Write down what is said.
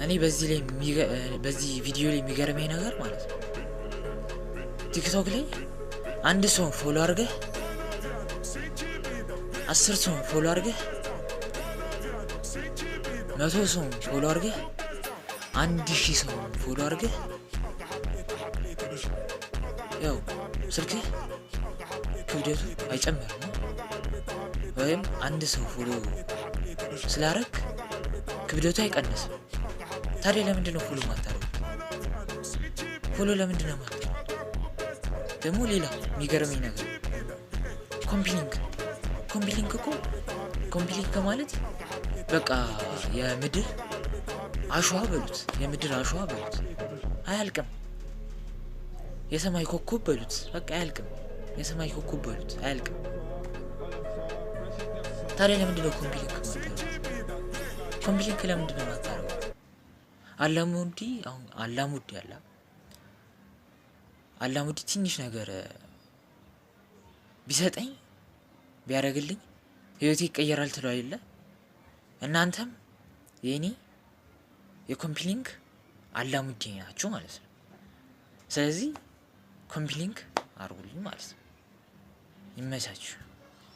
እኔ በዚህ ቪዲዮ ላይ የሚገርመኝ ነገር ማለት ነው ቲክቶክ ላይ አንድ ሰው ፎሎ አድርገህ 10 ሰው ፎሎ አድርገህ 100 ሰው ፎሎ አድርገህ 1000 ሰው ፎሎ አድርገህ ያው ስልክህ ክብደቱ አይጨምርም ወይም አንድ ሰው ፎሎ ስላደረክ ክብደቱ አይቀንስም። ታዲያ ለምንድን ነው ፎሎ ማታደርጉት? ፎሎ ለምንድን ነው ማታደርጉት? ደግሞ ሌላ የሚገርመኝ ነገር ኮምፕሊንክ ማለት በቃ የምድር አሸዋ በሉት አያልቅም። የሰማይ ኮከብ በሉት በቃ አያልቅም። የሰማይ ኮከብ በሉት አያልቅም። ታዲያ ለምንድን ነው ኮምፕሊንክ ማታደርጉት? ኮምፕሊንክ ለምንድን ነው ማታደርጉት? አላሙዲ ትንሽ ነገር ቢሰጠኝ ቢያደርግልኝ ህይወቴ ይቀየራል ትለው አይደለ? እናንተም የኔ የኮምፕሊንክ አላሙዲ ናችሁ ማለት ነው። ስለዚህ ኮምፕሊንክ አድርጉልኝ ማለት ነው። ይመቻችሁ።